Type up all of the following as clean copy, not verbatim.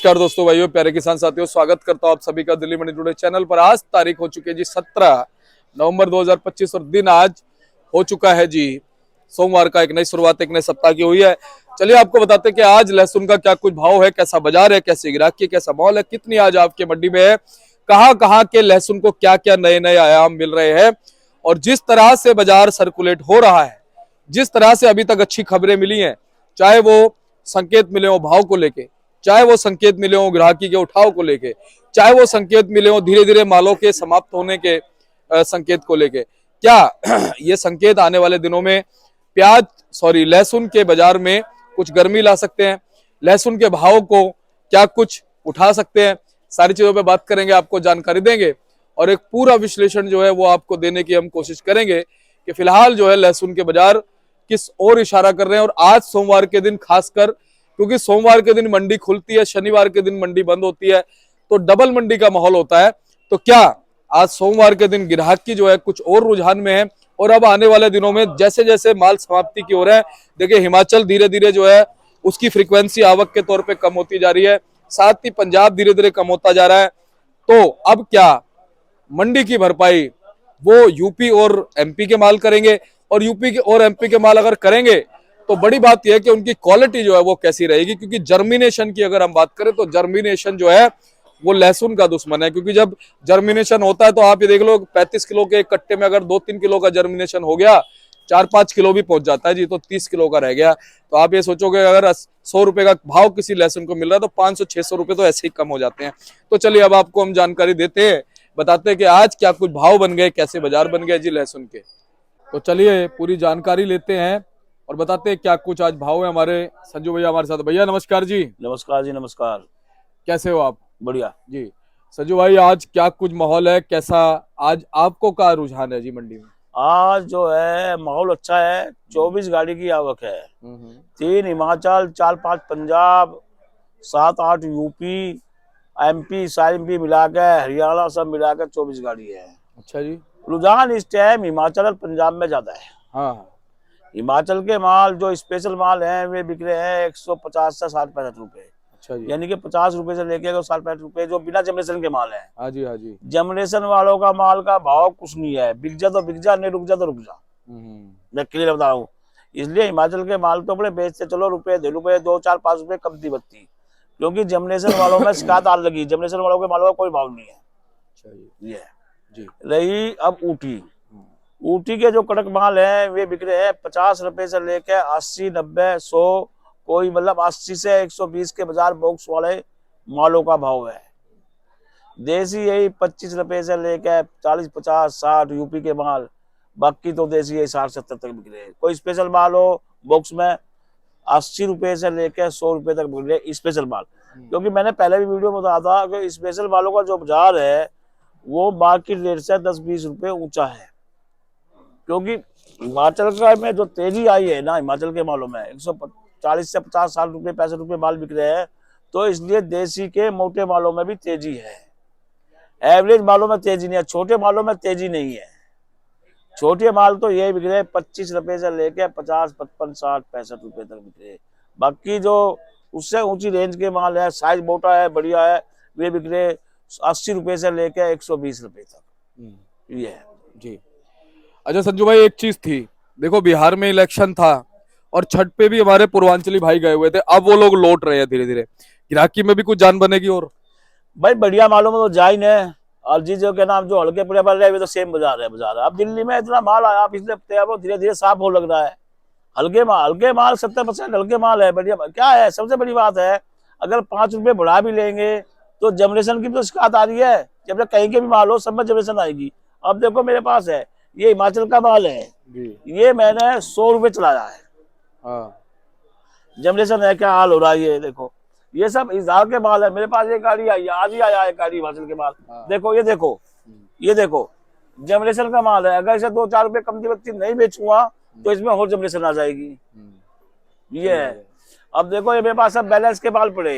नमस्कार दोस्तों, भाइयों, प्यारे किसान साथियों, स्वागत करता हूं आप सभी का दिल्ली मंडी टुडे चैनल पर। आज तारीख हो चुकी है जी 17 नवंबर 2025 और दिन आज हो चुका है जी सोमवार का। एक नई शुरुआत एक नए सप्ताह की हुई है। चलिए आपको बताते हैं कि आज लहसुन का क्या कुछ भाव है, कैसा बाजार है, कैसी गिराकी, कैसा माहौल है, कितनी आज आपके मंडी में है, कहाँ के लहसुन को क्या क्या नए नए आयाम मिल रहे हैं। और जिस तरह से बाजार सर्कुलेट हो रहा है, जिस तरह से अभी तक अच्छी खबरें मिली हैं, चाहे वो संकेत मिले हो भाव को लेके, चाहे वो संकेत मिले हो ग्राहकी के उठाव को लेके, चाहे वो संकेत मिले हो धीरे धीरे मालों के समाप्त होने के संकेत को लेके, क्या ये संकेत आने वाले दिनों में लहसुन के बाजार में कुछ गर्मी ला सकते हैं, लहसुन के भाव को क्या कुछ उठा सकते हैं। सारी चीजों पे बात करेंगे, आपको जानकारी देंगे और एक पूरा विश्लेषण जो है वो आपको देने की हम कोशिश करेंगे कि फिलहाल जो है लहसुन के बाजार किस ओर इशारा कर रहे हैं। और आज सोमवार के दिन खासकर, क्योंकि सोमवार के दिन मंडी खुलती है, शनिवार के दिन मंडी बंद होती है, तो डबल मंडी का माहौल होता है। तो क्या आज सोमवार के दिन ग्राहकी जो है कुछ और रुझान में है, और अब आने वाले दिनों में जैसे जैसे माल समाप्ति की ओर है, देखिए हिमाचल धीरे धीरे जो है उसकी फ्रीक्वेंसी आवक के तौर पे कम होती जा रही है, साथ ही पंजाब धीरे धीरे कम होता जा रहा है। तो अब क्या मंडी की भरपाई वो यूपी और एमपी के माल करेंगे, और यूपी के और एमपी के माल अगर करेंगे तो बड़ी बात यह है कि उनकी क्वालिटी जो है वो कैसी रहेगी। क्योंकि जर्मिनेशन की अगर हम बात करें तो जर्मिनेशन जो है वो लहसुन का दुश्मन है। क्योंकि जब जर्मिनेशन होता है तो आप ये देख लो, 35 किलो के कट्टे में अगर 2-3 किलो का जर्मिनेशन हो गया, 4-5 किलो भी पहुंच जाता है जी, तो 30 किलो का रह गया। तो आप ये सोचोगे अगर 100 रुपए का भाव किसी लहसुन को मिल रहा है तो 500-600 रुपए तो ऐसे ही कम हो जाते हैं। तो चलिए अब आपको हम जानकारी देते हैं, बताते हैं कि आज क्या कुछ भाव बन गए, कैसे बाजार बन गए जी लहसुन के। तो चलिए पूरी जानकारी लेते हैं और बताते हैं क्या कुछ आज भाव है। हमारे संजू भैया हमारे साथ। भैया नमस्कार जी। नमस्कार जी, नमस्कार। कैसे हो आप? बढ़िया जी। संजू भाई आज क्या कुछ माहौल है, कैसा आज आपको क्या रुझान है जी मंडी में? आज जो है माहौल अच्छा है। 24 गाड़ी की आवक है। 3 हिमाचल, 4-5 पंजाब, 7-8 यूपी, एमपी, सारी एमपी मिला के, हरियाणा सब मिला के 24 गाड़ी है। अच्छा जी। रुझान इस टाइम हिमाचल और पंजाब में ज्यादा है। हाँ। हिमाचल के माल जो स्पेशल माल हैं वे बिक रहे हैं 150 से 60-65 रुपए। अच्छा जी। यानी कि 50 रुपए से लेके 60-65 रुपए जो बिना जमरेशन के माल है। हाँ जी, हाँ जी। जमरेशन वालों का माल का भाव कुछ नहीं है, बिक जा तो बिक जा, नहीं रुक जा तो रुक जा। मैं क्लियर बता रहा हूँ। इसलिए हिमाचल के माल तो बड़े बेचते चलो, रुपए 2-4-5 रुपए कमती बत्ती, क्योंकि जमनेशन वालों में शिकायत आ लगी। जमनेशन वालों के मालों का कोई भाव नहीं है। अच्छा जी। ये जी। रही अब ऊटी। ऊटी के जो कड़क माल है वे बिक रहे हैं 50 रुपए से लेकर 80, 90, 100, कोई मतलब 80 से 120 के बाजार बॉक्स वाले मालों का भाव है। देसी यही 25 रुपए से लेकर 40, 50, 60 यूपी के माल। बाकी तो देसी यही 60-70 तक बिक रहे हैं। कोई स्पेशल माल हो बॉक्स में 80 रुपए से लेकर 100 रुपए तक बिक रहे स्पेशल माल। क्योंकि मैंने पहले भी वीडियो में बताया था कि स्पेशल मालों का जो बाजार है वो मार्केट रेट से 10-20 रुपए ऊंचा है। क्योंकि हिमाचल का में जो तेजी आई है ना, हिमाचल के मालों में 140 से 50, 60 रुपए, 65 रुपए माल बिक रहे हैं, तो इसलिए देसी के मोटे मालों में भी तेजी है। एवरेज मालों में तेजी नहीं है, छोटे मालों में तेजी नहीं है। छोटे माल तो ये बिक रहे 25 रुपए से लेके 50, 55, 60, 65 रुपए तक बिक रहे। बाकी जो उससे ऊंची रेंज के माल है, साइज मोटा है, बढ़िया है, वे बिक रहे 80 रुपए से लेके 120 रुपए तक। ये है जी। अच्छा संजू भाई, एक चीज थी, देखो बिहार में इलेक्शन था और छठ पे भी हमारे पूर्वांचली भाई गए हुए थे, अब वो लोग लौट रहे हैं धीरे धीरे। गिराकी में भी कुछ जान बनेगी। और भाई बढ़िया मालों में तो जा ही नहीं। और जी जो के नाम जो हल्के पुड़े बन रहे हैं तो सेम बाजार है। अब दिल्ली में इतना माल आया पिछले हफ्ते, अब धीरे धीरे साफ हो लग रहा है। हल्के माल 70% हल्के माल है। बढ़िया क्या है, सबसे बड़ी बात है, अगर 5 रुपए बढ़ा भी लेंगे तो जनरेशन की तो शिकायत आ रही है। जब तक कहीं के भी माल हो सब में जनरेशन आएगी। अब देखो मेरे पास है, ये हिमाचल का माल है, ये मैंने 100 रुपए चलाया है। हाँ। जनरेशन है, क्या हाल हो रहा है ये देखो। ये सब इजहार के माल है। मेरे पास एक गाड़ी आई, आज ही आया है गाड़ी हिमाचल के माल। देखो ये देखो जनरेशन का माल है। अगर इसे 2-4 रुपए कमती बत्ती नहीं बेचूंगा तो इसमें और जनरेशन आ जाएगी। ये है। अब देखो ये मेरे पास सब बैलेंस के माल पड़े,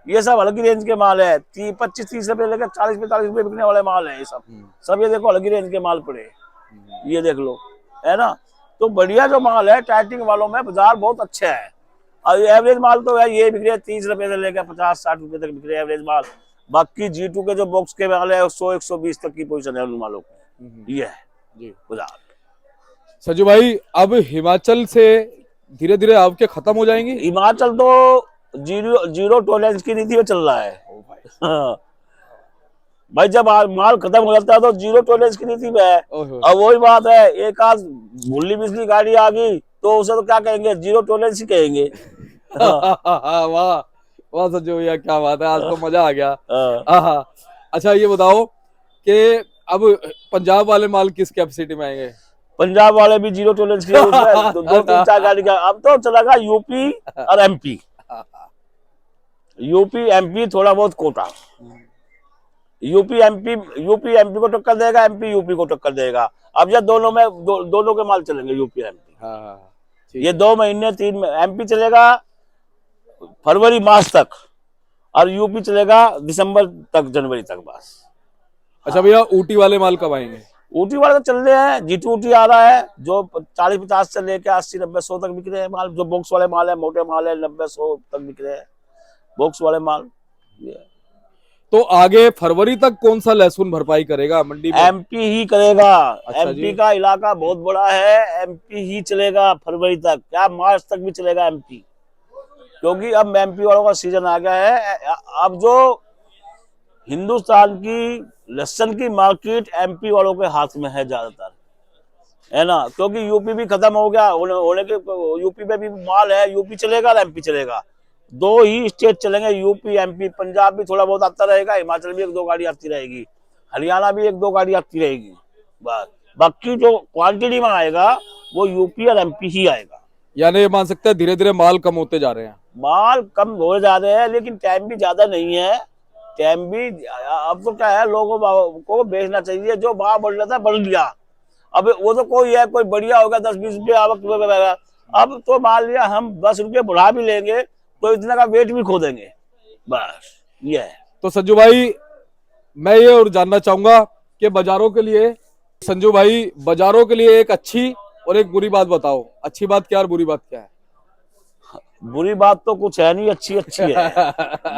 ये सब हल्की रेंज के माल है। 25-30 रुपए लेकर 40-45 रुपए बिकने वाले माल है। ये सब ये देखो हल्की रेंज के माल पड़े, ये देख लो, है ना। तो बढ़िया जो माल है टाइटिंग वालों में बाजार बहुत अच्छा है। और एवरेज माल तो है ये बिक रहे 30 रुपए से लेकर 50-60 रुपए तक बिक रहे एवरेज माल। बाकी G2 के जो बॉक्स के माल है 100-120 तक की पोजीशन है उन मालों की। ये है जी बाजार। संजू भाई, अब हिमाचल से धीरे धीरे आपके खत्म हो जाएंगी। हिमाचल तो जीरो जीरो टॉलरेंस की नीति में चल रहा है। हाँ। भाई जब माल खत्म हो जाता है तो जीरो टॉलरेंस की नीति में है। ओहो। अब वही बात है, एक आध भुल्ली बिजली गाड़ी आ गई तो उसे तो क्या कहेंगे, जीरो टॉलरेंस ही कहेंगे। हाँ। वाह वाह संजू भैया, क्या बात है, आज तो मजा आ गया। हाँ। आहा। अच्छा ये बताओ कि अब पंजाब वाले माल किस कैपेसिटी में आएंगे। पंजाब वाले भी जीरो टॉलरेंस की उसमें दो तीन चार गाड़ी का अब तो चलेगा यूपी और एमपी। यूपी एमपी थोड़ा बहुत कोटा। यूपी एमपी को टक्कर देगा, एमपी यूपी को टक्कर देगा। अब ये दोनों में दोनों के माल चलेंगे यूपी एमपी। हाँ, ये 2 महीने 3 एमपी चलेगा फरवरी मार्च तक और यूपी चलेगा दिसंबर तक, जनवरी तक बस। अच्छा भैया, ऊटी वाले माल कब आएंगे। ऊटी वाले तो चल रहे हैं, G2 ऊटी आ रहा है जो 40-50 से लेके 80-90-100 तक बिक रहे हैं माल। जो बॉक्स वाले माल है, मोटे माल है, 90-100 तक बिक रहे हैं बॉक्स वाले माल। तो आगे फरवरी तक कौन सा लहसुन भरपाई करेगा मंडी में। एमपी ही करेगा। अच्छा एमपी जी। का इलाका बहुत बड़ा है, एमपी ही चलेगा फरवरी तक, क्या मार्च तक भी चलेगा एमपी। क्योंकि अब एमपी वालों का सीजन आ गया है। अब जो हिंदुस्तान की लहसुन की मार्केट एमपी वालों के हाथ में है ज्यादातर, है ना। क्योंकि यूपी भी खत्म हो गया होने के, यूपी में भी माल है, यूपी चलेगा और एमपी चलेगा। 2 ही स्टेट चलेंगे, यूपी एमपी। पंजाब भी थोड़ा बहुत आता रहेगा, हिमाचल भी 1-2 गाड़ी आती रहेगी, हरियाणा भी 1-2 गाड़ी आती रहेगी बस। बाकी जो क्वांटिटी में आएगा वो यूपी और एमपी ही आएगा। यानी ये मान सकते हैं धीरे धीरे माल कम होते जा रहे हैं। माल कम हो जा रहे हैं लेकिन टाइम भी ज्यादा नहीं है। टाइम भी अब तो क्या है, लोगों को बेचना चाहिए, जो भाव बढ़ रहा था बढ़ लिया। अब वो तो कोई है, कोई बढ़िया होगा 10-20 रुपये आवक। अब तो मान लिया हम 10 रुपये बढ़ा भी लेंगे तो इतना का वेट भी खो देंगे बस। ये है। तो संजू भाई, मैं ये और जानना चाहूंगा कि बाजारों के लिए, संजू भाई बाजारों के लिए एक अच्छी और एक बुरी बात बताओ। अच्छी बात क्या और बुरी बात क्या है। बुरी बात तो कुछ है नहीं, अच्छी है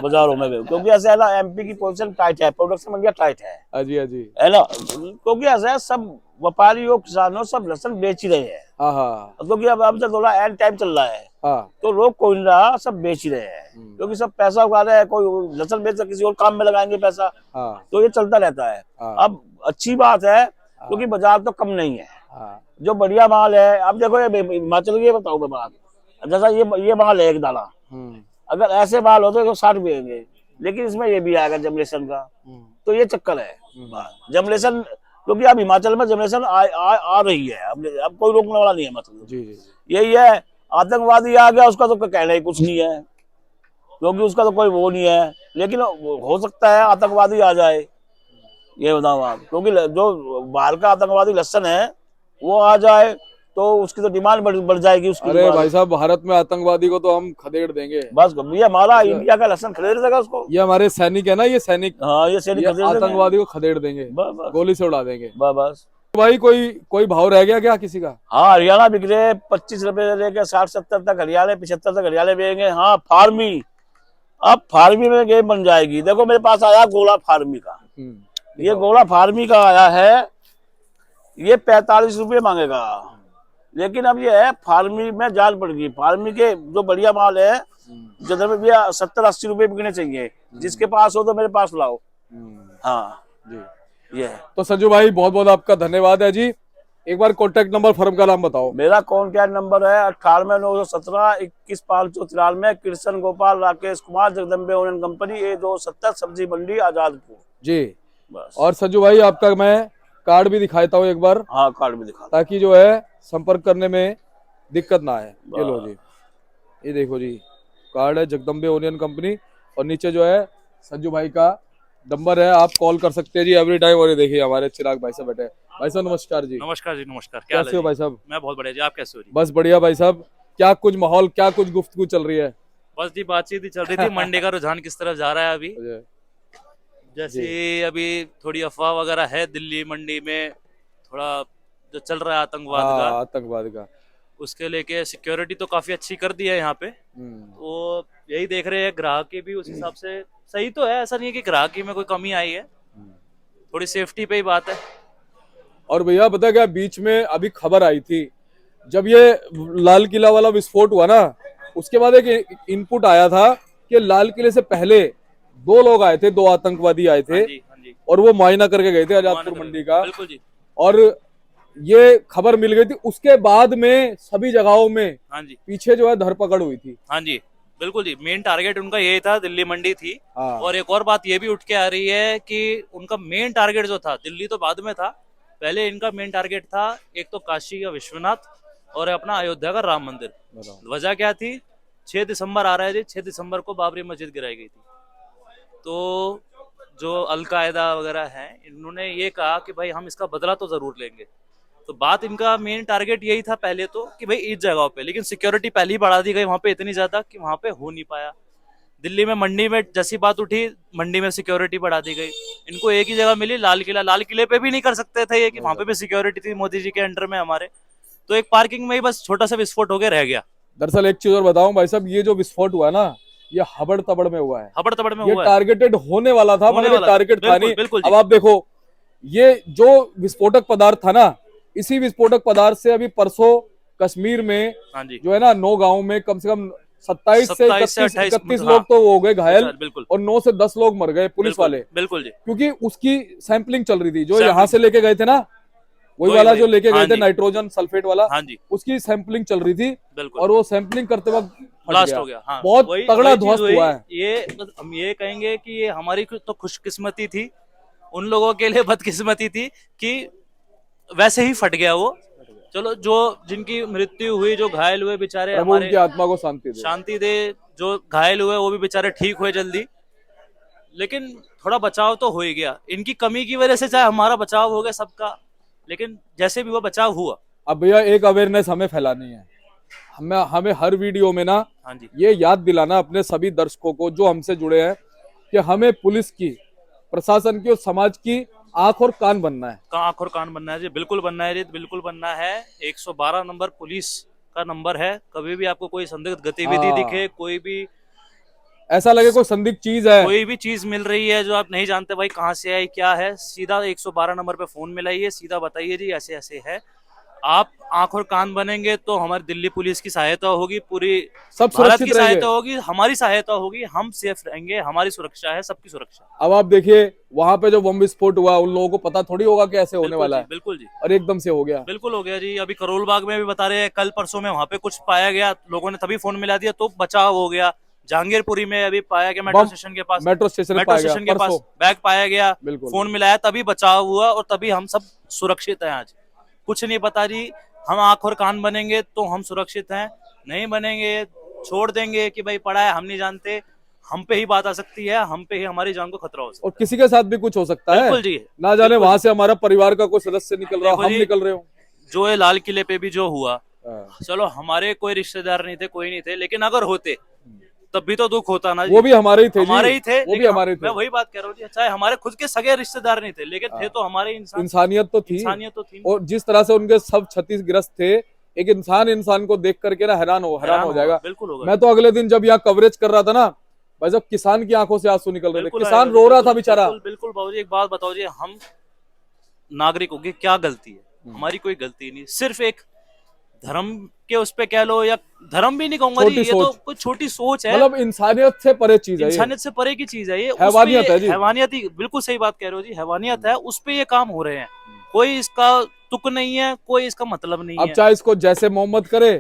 बाजारों में भी। क्योंकि ऐसा है ना, एमपी की पोजीशन टाइट है, प्रोडक्शन मंडिया टाइट है। अजी अजी। है ना। क्योंकि ऐसा है, सब व्यापारी हो, किसानों, सब लहसुन बेच ही रहे हैं। हाँ क्योंकि अब तो थोड़ा एंड टाइम चल रहा है हाँ। तो लोग कोई नहीं रहा, सब बेच ही रहे हैं। क्योंकि सब पैसा उगा रहे हैं, कोई लहसुन बेच किसी और काम में लगाएंगे पैसा। हाँ तो ये चलता रहता है। हाँ। अब अच्छी बात है क्योंकि बाजार तो कम नहीं है। हाँ जो बढ़िया माल है, अब देखो ये हिमाचल की बताओ मैं बात, जैसा ये माल है एक दाना, अगर ऐसे माल होते तो 60 रुपए देंगे, लेकिन इसमें ये भी आएगा जमलेसन का। तो ये चक्कर है जमलेसन। क्योंकि अब हिमाचल में जमलेसन आ रही है, अब कोई रोकने वाला नहीं है। मतलब जी जी। यही है, आतंकवादी आ गया उसका तो कहना ही कुछ नहीं है, क्योंकि उसका तो कोई वो नहीं है। लेकिन हो सकता है आतंकवादी आ जाए, ये बताओ आप। क्योंकि जो बाहर का आतंकवादी लहसुन है वो आ जाए तो उसकी तो डिमांड बढ़ जाएगी उसकी। अरे भाई साहब, भारत में आतंकवादी को तो हम खदेड़ देंगे बस। ये हमारा इंडिया का लहसुन खरीद देगा उसको। ये हमारे सैनिक है ना, ये सैनिक। हाँ, ये सैनिक खरीद देंगे, आतंकवादी को खदेड़ देंगे, बस गोली से उड़ा देंगे बस। भाई कोई भाव रह गया क्या किसी का। हाँ, हरियाणा बिक रहे 25 रुपए से लेकर 60-70 तक हरियाणा, 75 तक हरियाणा बिकेंगे। हाँ, फार्मी, अब फार्मी में गेम बन जाएगी। देखो मेरे पास आया गोला फार्मी का, ये गोला फार्मी का आया है, ये 45 रुपये मांगेगा। लेकिन अब ये है, फार्मी में जान पड़ गई। फार्मी के जो बढ़िया माल है, जिधर में भी 70-80 रुपये बिकने चाहिए। जिसके पास हो तो मेरे पास लाओ। हाँ जी। ये है। तो संजू भाई, बहुत बहुत आपका धन्यवाद है जी। एक बार कॉन्टेक्ट नंबर, फर्म का नाम बताओ। मेरा कॉन्टैक्ट नंबर है 98-917-21-594। Krishna Gopal Rakesh Kumar, Jagdambe onion company, A270 सब्जी मंडी, आजादपुर जी। बस। और संजू भाई, आपका मैं कार्ड भी दिखाता हूँ एक बार। हाँ, कार्ड भी दिखा, ताकि जो है संपर्क करने में दिक्कत ना आए। ये लो जी, ये देखो जी, कार्ड है जगदम्बे ओनियन कंपनी, और नीचे जो है संजू भाई का नंबर है, आप कॉल कर सकते हैं जी एवरी टाइम। और ये देखिए हमारे चिराग भाई साहब बैठे हैं। भाई साहब नमस्कार जी। नमस्कार जी, नमस्कार। क्या कैसे हो भाई साहब। मैं बहुत बढ़िया जी, आप कैसे हो जी। बस बढ़िया भाई साहब। क्या कुछ माहौल, क्या कुछ गुफ्तगू चल रही है। बस जी बातचीत ही चल रही थी मंडी का रुझान किस तरफ जा रहा है अभी। जैसे अभी थोड़ी अफवाह वगैरह है दिल्ली मंडी में, थोड़ा जो चल रहा है आतंकवाद का। आतंकवाद का उसके लेके सिक्योरिटी तो काफी अच्छी कर दी है यहाँ पे। वो यही देख रहे हैं ग्राहक की भी उस हिसाब से सही तो है, ऐसा नहीं है कि ग्राहकी में कोई कमी आई है, थोड़ी सेफ्टी पे ही बात है। और भैया पता क्या, बीच में अभी खबर आई थी जब ये लाल किला वाला विस्फोट हुआ ना, उसके बाद एक इनपुट आया था कि लाल किले से पहले 2 लोग आए थे, 2 आतंकवादी आए थे, हाँ जी, हाँ जी, और वो मुआयना करके गए थे आजादपुर मंडी का। बिल्कुल जी। और ये खबर मिल गई थी, उसके बाद में सभी जगहों में हाँ जी, पीछे जो है धरपकड़ हुई थी। हाँ जी, बिल्कुल जी। मेन टारगेट उनका यही था, दिल्ली मंडी थी। हाँ। और एक और बात ये भी उठ के आ रही है कि उनका मेन टारगेट जो था, दिल्ली तो बाद में था, पहले इनका मेन टारगेट था एक तो काशी का विश्वनाथ और अपना अयोध्या का राम मंदिर। वजह क्या थी? 6 दिसंबर आ रहा है जी, 6 दिसंबर को बाबरी मस्जिद गिराई गई थी। तो जो अलकायदा वगैरह है, इन्होंने ये कहा कि भाई हम इसका बदला तो जरूर लेंगे। तो बात इनका मेन टारगेट यही था पहले तो कि भाई इस जगह पे, लेकिन सिक्योरिटी पहले ही बढ़ा दी गई वहां पे इतनी ज्यादा कि वहां पे हो नहीं पाया। दिल्ली में मंडी में जैसी बात उठी, मंडी में सिक्योरिटी बढ़ा दी गई। इनको एक ही जगह मिली, लाल किला। लाल किले पे भी नहीं कर सकते थे ये कि वहां पे भी सिक्योरिटी थी मोदी जी के अंडर में हमारे। तो एक पार्किंग में ही बस छोटा सा विस्फोट होकर रह गया। दरअसल एक चीज और बताऊं भाई साहब, ये जो विस्फोट हुआ ना, ये हबड़ तबड़ में हुआ है। हबड़ तबड़ में ये हुआ है। टारगेटेड होने वाला था, होने मगर ये वाला था। टारगेट था बिल्कुल, नहीं। बिल्कुल अब जी। आप देखो, ये जो विस्फोटक पदार्थ था ना, इसी विस्फोटक पदार्थ से अभी परसों कश्मीर में हाँ जी, जो है ना 9 गांव में कम से कम 27 से 28 31 लोग तो हो गए घायल, बिल्कुल, और 9 से 10 लोग मर गए पुलिस बिल्कुल, वाले, बिल्कुल जी। क्योंकि उसकी सैंपलिंग चल रही थी। जो सैंपलिंग। यहाँ से लेके गए थे ना, वही वही, वाला वही। जो लेके हाँ गए थे जी। नाइट्रोजन सल्फेट वाला, हाँ जी, उसकी सैंपलिंग चल रही थी, बिल्कुल। और वो सैंपलिंग करते वक्त फट ब्लास्ट गया। हो गया। हाँ, बहुत वही तगड़ा वही चीज ध्वस्त हुई। हुआ है। ये हम ये कहेंगे कि ये हमारी तो खुशकिस्मती थी, उन लोगों के लिए बदकिस्मती थी कि वैसे ही फट गया वो। चलो, जो जिनकी मृत्यु हुई, जो घायल हुए बेचारे, प्रभु हमारे उनकी आत्मा को शांति दे। शांति दे। जो घायल हुए वो भी बेचारे ठीक हुए जल्दी। लेकिन थोड़ा बचाव तो हो ही गया। इनकी कमी की वजह से चाहे हमारा बचाव हो गया सबका, लेकिन जैसे भी वो बचाव हुआ। अब भैया एक अवेयरनेस हमें फैलानी है। हमें हर वीडियो में ना हाँ जी, ये याद दिलाना अपने सभी दर्शकों को जो हमसे जुड़े हैं कि हमें पुलिस की, प्रशासन की और समाज की आंख और कान बनना है। आंख और कान बनना है जी, बिल्कुल बनना है जी, बिल्कुल बनना है। 112 नंबर पुलिस का नंबर है। कभी भी आपको कोई संदिग्ध गतिविधि हाँ। दिखे, कोई भी ऐसा लगे कोई संदिग्ध चीज है, कोई भी चीज मिल रही है जो आप नहीं जानते भाई कहाँ से आई क्या है, सीधा 112 नंबर पे फोन मिलाइए, सीधा बताइए जी ऐसे ऐसे है। आप आंख और कान बनेंगे तो हमारी दिल्ली पुलिस की सहायता होगी, पूरी सब भारत सुरक्षित की रहेंगे। सहायता होगी, हमारी सहायता होगी, हम सेफ रहेंगे, हमारी सुरक्षा है, सबकी सुरक्षा। अब आप देखिए, वहां पे जो बम विस्फोट हुआ, उन लोगों को पता थोड़ी होगा कि ऐसे होने बिल्कुल वाला जी, है, बिल्कुल जी, और एकदम से हो गया। बिल्कुल हो गया जी। अभी करोल बाग में भी बता रहे हैं, कल परसों में वहां पे कुछ पाया गया, लोगों ने तभी फोन मिला दिया तो बचाव हो गया। जहांगीरपुरी में अभी पाया गया, मेट्रो बम स्टेशन के पास, मेट्रो स्टेशन मेट्रो पाया गया स्टेशन के पास परसों। बैग पाया गया, बिल्कुल। फोन मिलाया तभी बचाव हुआ, और तभी हम सब सुरक्षित हैं। आज कुछ नहीं पता जी, हम आंख और कान बनेंगे तो हम सुरक्षित हैं, नहीं बनेंगे छोड़ देंगे कि भाई पड़ा है, हम नहीं जानते, हम पे ही बात आ सकती है, हम पे ही हमारी जान को खतरा हो सकता और किसी के साथ भी कुछ हो सकता है। बिल्कुल जी, ना जाने बिल्कुल। वहां से हमारा परिवार का कोई सदस्य निकल रहा हो, देखो हम जी, निकल रहे हो। जो है लाल किले पे भी जो हुआ, हाँ। चलो हमारे कोई रिश्तेदार नहीं थे, कोई नहीं थे, लेकिन अगर होते तब भी तो दुख होता ना जी। वो भी हमारे ही थे जी। हमारे ही थे, वो भी लेकिन हमारे थे। मैं वही बात कह रहा हूँ जी, चाहे हमारे खुद के सगे रिश्तेदार नहीं थे, लेकिन थे तो हमारे इंसान, इंसानियत तो थी। इंसानियत तो थी। और जिस तरह से उनके सब क्षतिग्रस्त थे, एक इंसान को देख करके ना हैरान हो जाएगा। बिल्कुल होगा। मैं तो अगले दिन जब यहाँ कवरेज कर रहा था ना भाई, जब किसान की आंखों से आंसू निकल रहे थे, बिल्कुल किसान आएगा, रो रहा था बिल्कुल, बेचारा। बिल्कुल बिल्कुल बाबू जी, एक बात बताओ जी, हम नागरिकों की क्या गलती है? हमारी कोई गलती नहीं, सिर्फ एक धर्म के उस पे कह लो, या धर्म भी नहीं कहूंगा जी, छोटी ये तो सोच। कोई छोटी सोच है, मतलब इंसानियत से परे चीज है ये। इंसानियत से परे की चीज है ये। हैवानियत है जी। हैवानियत ही, बिल्कुल सही बात कह रहे हो जी, हैवानियत है, उस पे ये काम हो रहे हैं। कोई इसका तुक नहीं है, कोई इसका मतलब नहीं अब है। चाहे इसको जैसे मोहम्मद करे,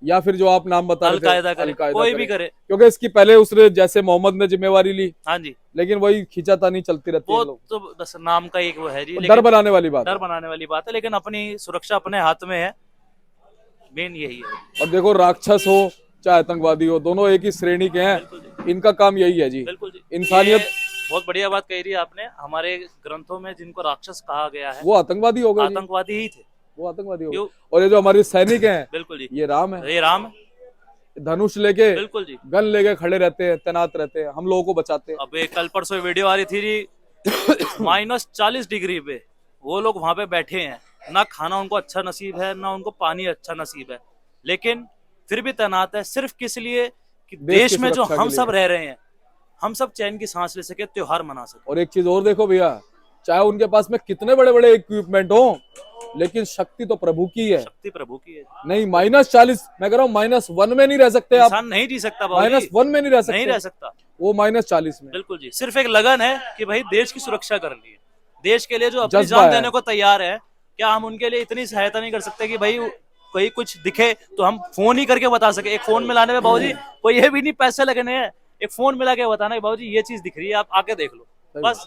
या फिर जो आप नाम बता रहे थे अलकायदा करे, अलकायदा कोई भी करे, क्योंकि इसकी पहले उसने जैसे मोहम्मद ने जिम्मेवारी ली, हाँ जी, लेकिन वही खींचातानी चलती रहती है वो लोग। तो बस नाम का एक वो है जी, डर लेकिन बनाने वाली बात डर है। बनाने वाली बात है, लेकिन अपनी सुरक्षा अपने हाथ में है, मेन यही है। और देखो, राक्षस हो चाहे आतंकवादी हो, दोनों एक ही श्रेणी के हैं। इनका काम यही है जी, बिल्कुल जी, इंसानियत। ये बहुत बढ़िया बात कही रही है आपने। हमारे ग्रंथों में जिनको राक्षस कहा गया है, वो आतंकवादी हो गए जी। आतंकवादी ही थे। वो आतंकवादी हो गए। क्यों? और ये जो हमारे सैनिक हैं, बिल्कुल जी, ये राम है। ये राम, धनुष लेके, बिल्कुल जी। गन लेके खड़े रहते हैं, तैनात रहते हैं, हम लोगों को बचाते हैं। अब एक कल परसों वीडियो आ रही थी जी, -40 डिग्री पे वो लोग वहां पे बैठे हैं, ना खाना उनको अच्छा नसीब है, ना उनको पानी अच्छा नसीब है, लेकिन फिर भी तैनात है सिर्फ किस लिए कि देश देश की में जो सुरक्षा हम के सब लिए। रह रहे हैं, हम सब चैन की सांस ले सके, त्योहार मना सके। और एक चीज और देखो भैया, चाहे उनके पास में कितने बड़े बड़े इक्विपमेंट हो, लेकिन शक्ति तो प्रभु की है। शक्ति प्रभु की है। नहीं, -40, मैं कह रहा हूँ -1 में नहीं रह सकते आप, इंसान नहीं जी सकता बाबूजी, -1 में नहीं रह नहीं सकते, रह सकता। वो -40 में। बिल्कुल जी, सिर्फ एक लगन है कि भाई देश की सुरक्षा करनी है, देश के लिए जो अपनी जज्बा जान है। देने को तैयार है। क्या हम उनके लिए इतनी सहायता नहीं कर सकते कि भाई कोई कुछ दिखे तो हम फोन ही करके बता सके? एक फोन मिलाने में बाबूजी कोई ये भी नहीं पैसे लगने हैं, एक फोन मिला के बताना कि बाबूजी ये चीज दिख रही है, आप आके देख लो, बस।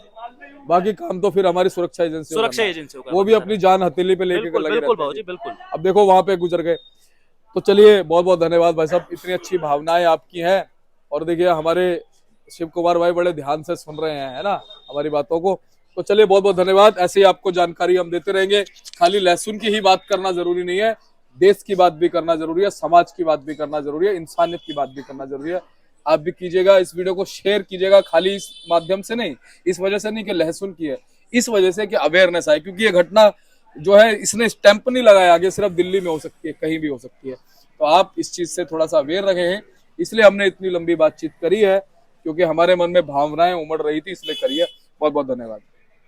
बाकी काम तो फिर हमारी सुरक्षा एजेंसी सुरक्षा एजेंसियों का वो भी अपनी जान हथेली पे लेके बिल्कुल लगे बिल्कुल रहते हैं। बाबूजी, बिल्कुल। अब देखो वहां पे गुजर गए, तो चलिए बहुत बहुत धन्यवाद भाई साहब, इतनी अच्छी भावनाएं आपकी हैं। और देखिए हमारे शिव कुमार भाई बड़े ध्यान से सुन रहे हैं, है ना, हमारी बातों को। तो चलिए बहुत बहुत धन्यवाद, ऐसे ही आपको जानकारी हम देते रहेंगे। खाली लहसुन की ही बात करना जरूरी नहीं है, देश की बात भी करना जरूरी है, समाज की बात भी करना जरूरी है, इंसानियत की बात भी करना जरूरी है। आप भी कीजिएगा, इस वीडियो को शेयर कीजिएगा, खाली इस माध्यम से नहीं, इस वजह से नहीं कि लहसुन की है, इस वजह से कि अवेयरनेस आए, क्योंकि ये घटना जो है इसने स्टैंप नहीं लगाया आगे, सिर्फ दिल्ली में हो सकती है, कहीं भी हो सकती है। तो आप इस चीज से थोड़ा सा अवेयर रहे हैं, इसलिए हमने इतनी लंबी बातचीत करी है, क्योंकि हमारे मन में भावनाएं उमड़ रही थी, इसलिए करी है। बहुत बहुत धन्यवाद।